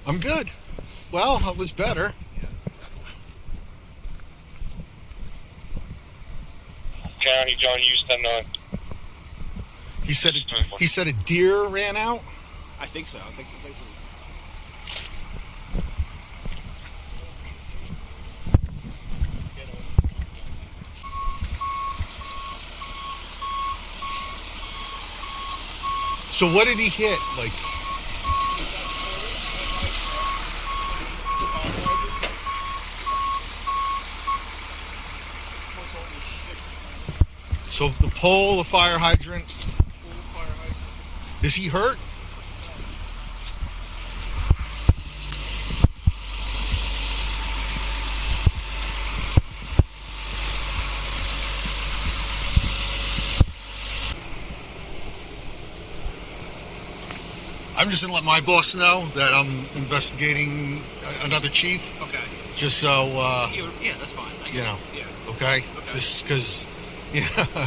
I'm good. Well, I was better. County John Houston. He said a deer ran out. I think so. So what did he hit? Like, so the pole, the fire hydrant. Is he hurt? I'm just gonna let my boss know that I'm investigating another chief. Okay. Just so yeah, that's fine. you know. Yeah. Okay. Just because,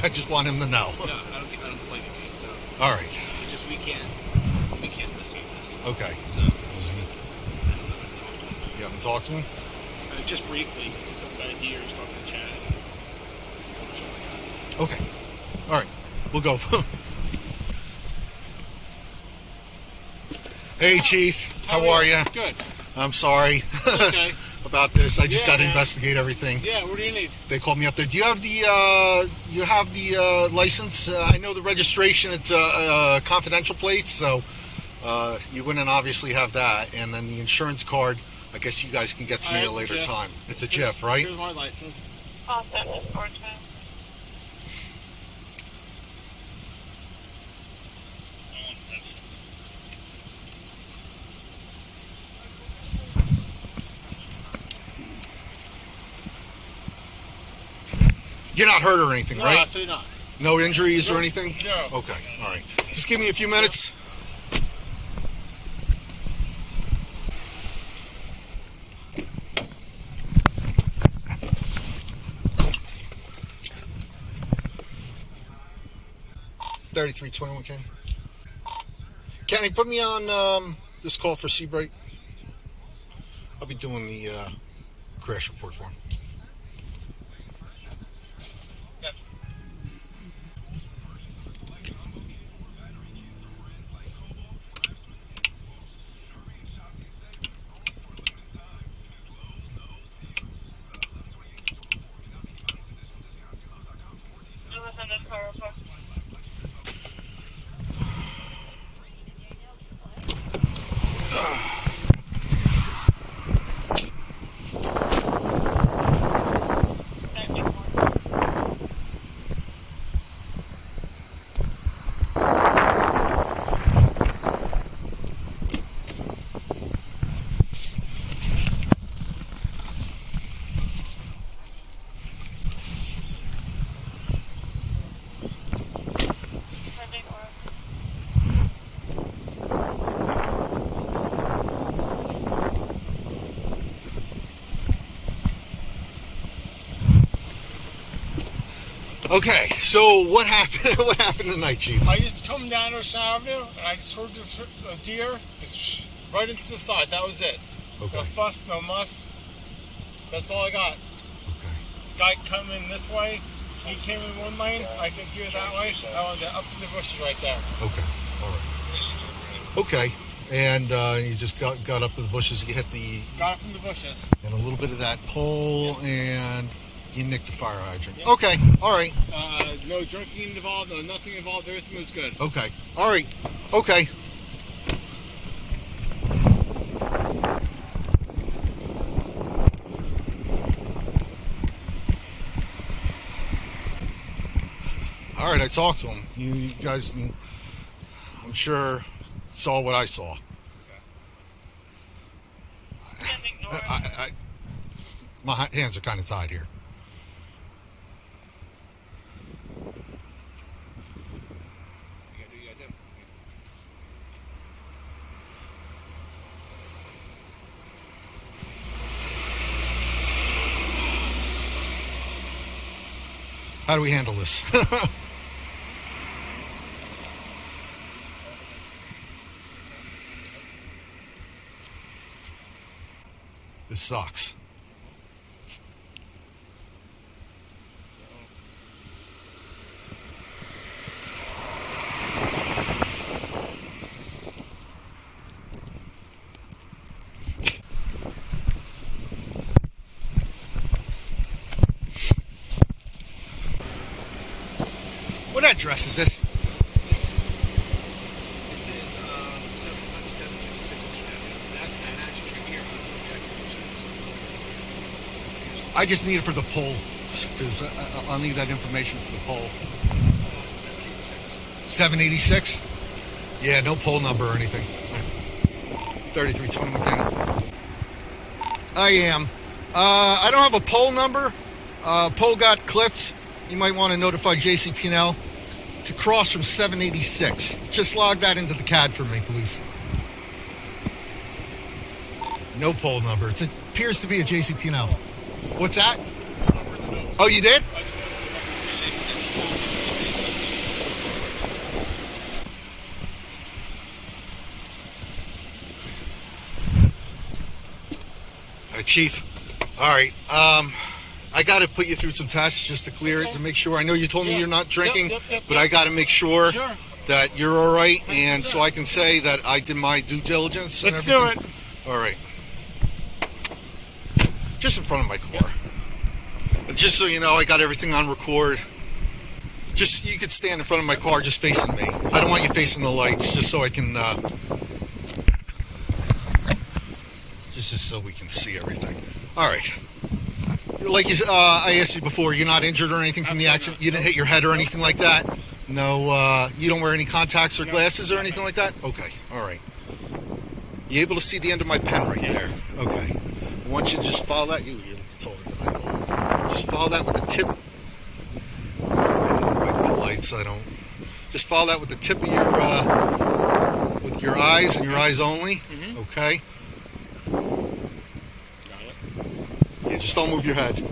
I just want him to know. No, I don't blame you. So. All right. It's just we can't investigate this. Okay. So. You haven't talked to him? Just briefly. He said something about a deer. He's talking to Chad. Okay. All right. We'll go. Hey, Chief. How are you? Good. I'm sorry Okay. about this. I just got to man. investigate everything. Yeah. What do you need? They called me up there. Do you have the license? I know the registration. It's a confidential plate, so you wouldn't obviously have that. And then the insurance card, I guess you guys can get to me at a later time. It's a GIF, right? Here's my license. You're not hurt or anything, No, right? absolutely not. No injuries or anything? No. Okay, all right. Just give me a few minutes. $33.21, Kenny. Kenny, put me on this call for Seabright. I'll be doing the crash report for him. Okay, so what happened? What happened tonight, Chief? I used to come down Ocean Avenue, and I swerved a deer right into the side. That was it. Okay. No fuss, no muss. That's all I got. Okay. Guy coming this way, he came in one lane. I could deer that way. I wanted to up in the bushes right there. Okay, all right. Okay, and you just got up in the bushes. You hit the Got up in the bushes. and a little bit of that pole, and you nicked the fire hydrant. Yep. Okay, all right. No drinking involved, no nothing involved. Everything was good. Okay, all right. Okay. All right, I talked to him. You guys, I'm sure, saw what I saw. My hands are kind of tied here. How do we handle this? This sucks. What address is this? This is 766 Ocean Avenue. That's that address right here. I just need it for the poll, because I'll need that information for the poll. 786? Yeah, no poll number or anything. 3320 McKenna. I am. I don't have a poll number. Poll got clipped. You might want to notify JCP&L. It's across from 786. Just log that into the CAD for me, please. No poll number. It appears to be a JCP&L. What's that? Oh, you did? Chief. All right. I got to put you through some tests just to clear it, to make sure. I know you told me you're not drinking, but I got to make sure that you're all right, and so I can say that I did my due diligence and everything. Let's do it. All right. Just in front of my car. And just so you know, I got everything on record. Just, you could stand in front of my car just facing me. I don't want you facing the lights, just so I can, just so we can see everything. All right. Like I asked you before, you're not injured or anything from the accident? You didn't hit your head or anything like that? No, you don't wear any contacts or glasses or anything like that? Okay, all right. You able to see the end of my pen right there? Okay. I want you to just follow that. It's older than I thought. Just follow that with the tip. I don't write the lights, I don't. Just follow that with the tip of your, with your eyes and your eyes only. Okay. Yeah, just don't move your head.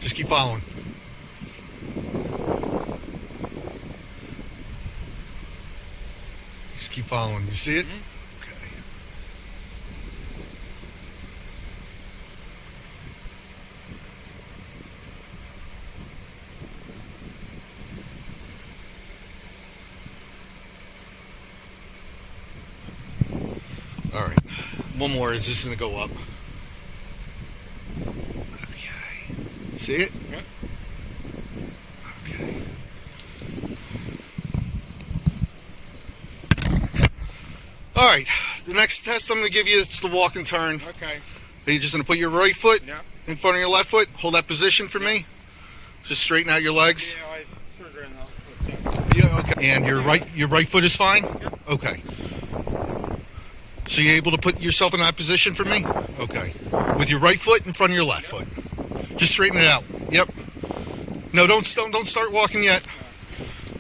Just keep following. Just keep following. You see it? Okay. All right, one more. Is this going to go up? Okay. See it? Yeah. Okay. All right, the next test I'm going to give you, it's the walk and turn. Okay. You're just going to put your right foot Yeah. in front of your left foot. Hold that position for me. Just straighten out your legs. Yeah, I figured it out. Yeah, okay. And your right foot is fine? Okay. So you're able to put yourself in that position for me? Okay. With your right foot in front of your left foot. Just straighten it out. Yep. No, don't start walking yet.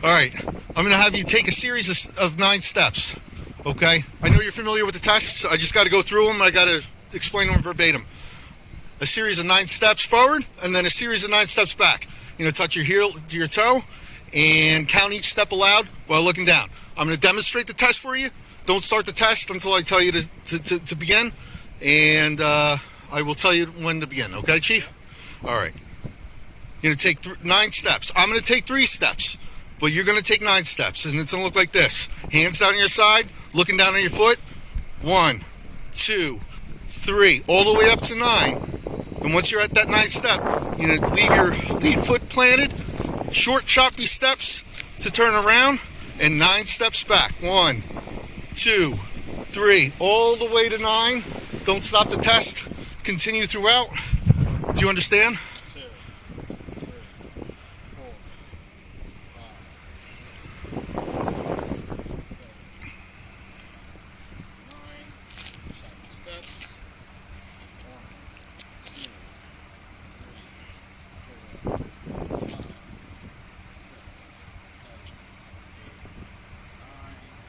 All right. I'm going to have you take a series of 9 steps. Okay? I know you're familiar with the tests. I just got to go through them. I got to explain them verbatim. A series of 9 steps forward, and then a series of 9 steps back. You know, touch your heel to your toe, and count each step aloud while looking down. I'm going to demonstrate the test for you. Don't start the test until I tell you to begin, and I will tell you when to begin. Okay, Chief? All right. You're going to take 9 steps. I'm going to take 3 steps, but you're going to take 9 steps, and it's going to look like this. Hands down on your side, looking down on your foot. 1, 2, 3, all the way up to 9. And once you're at that 9th step, you're going to leave your lead foot planted, short, choppy steps to turn around, and 9 steps back. 1, 2, 3, all the way to 9. Don't stop the test. Continue throughout. Do you understand? 2, 3, 4, 5, 6, 7, 9. Choppy steps. 1, 2, 3, 4, 5, 6, 7, 8, 9.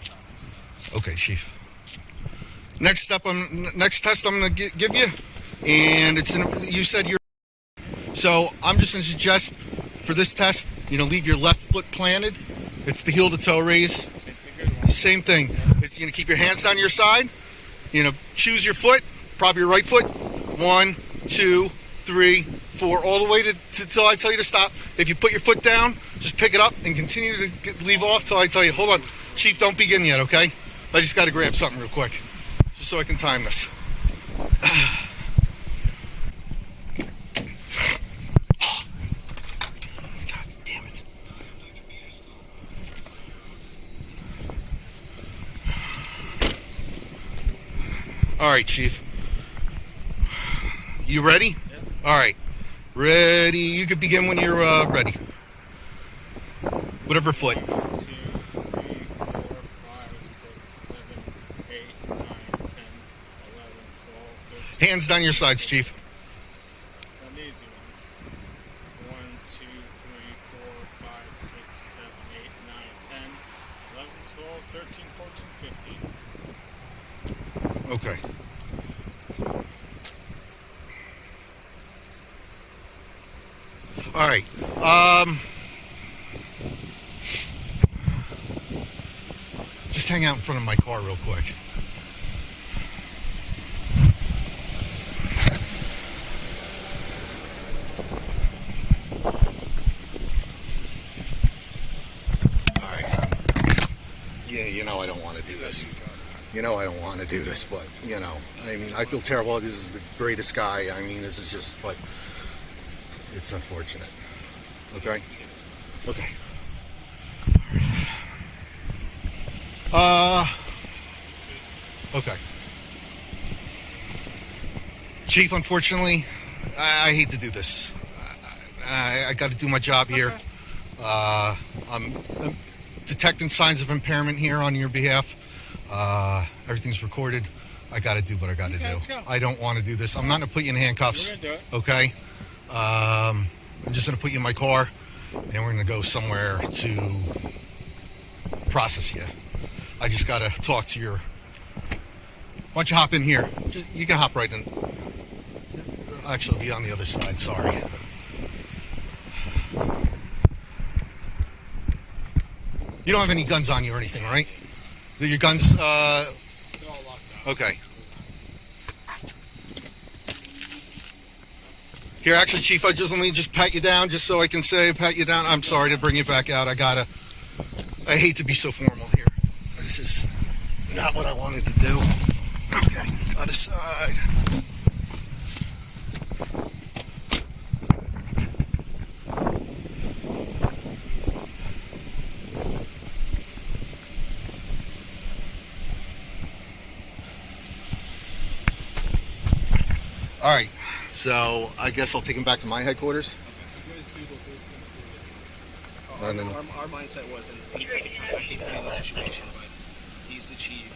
Choppy steps. Okay, Chief. Next test I'm going to give you, and you said you're. So I'm just going to suggest for this test, leave your left foot planted. It's the heel to toe raise. Same thing. It's you're gonna keep your hands down your side. You know, choose your foot, probably your right foot. 1, 2, 3, 4, all the way till I tell you to stop. If you put your foot down, just pick it up and continue to leave off till I tell you. Hold on, Chief, don't begin yet, okay? I just got to grab something real quick, just so I can time this. God damn it. All right, Chief. You ready? Yeah. All right. Ready. You can begin when you're ready. Whatever foot. 1, 2, 3, 4, 5, 6, 7, 8, 9, 10, 11, 12, 13. Hands down your sides, Chief. It's an easy one. 1, 2, 3, 4, 5, 6, 7, 8, 9, 10, 11, 12, 13, 14, 15. Okay. All right. Just hang out in front of my car real quick. All right. Yeah, you know I don't want to do this. You know I don't want to do this, but, you know, I mean, I feel terrible. This is the greatest guy. I mean, this is just, but it's unfortunate. Okay? Okay. Okay. Chief, unfortunately, I hate to do this. I got to do my job here. I'm detecting signs of impairment here on your behalf. Everything's recorded. I got to do what I got to do. Let's go. I don't want to do this. I'm not going to put you in handcuffs. We're gonna do it. Okay? I'm just going to put you in my car, and we're going to go somewhere to process you. I just got to talk to your... Why don't you hop in here? You can hop right in. Actually, I'll be on the other side. Sorry. You don't have any guns on you or anything, right? Your guns, They're all locked up. okay. Here, actually, Chief, let me just pat you down, just so I can say pat you down. I'm sorry to bring you back out. I hate to be so formal here. This is not what I wanted to do. Okay, other side. All right, so I guess I'll take him back to my headquarters. And then, Our mindset wasn't, I hate to be in this situation, but he's the chief.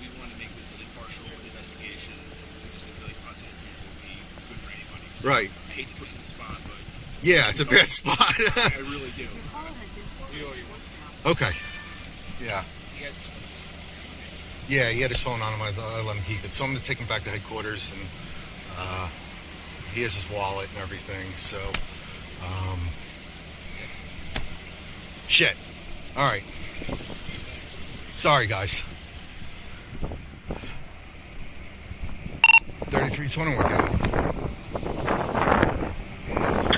We want to make this an impartial investigation. We just feel like us interfering would be good for anybody. So right. I hate to put you in the spot, but Yeah, it's a bad spot. I really do. We owe you one. Okay. Yeah. He has his phone. Yeah, he had his phone on him. I let him keep it. So I'm going to take him back to headquarters, and he has his wallet and everything. So, shit. All right. Sorry, guys. 3320 work out.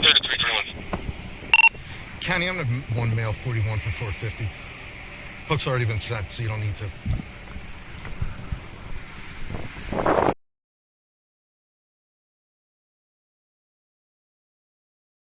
3321. County, I'm going to one mail 41 for $450. Hook's already been sent, so you don't need to.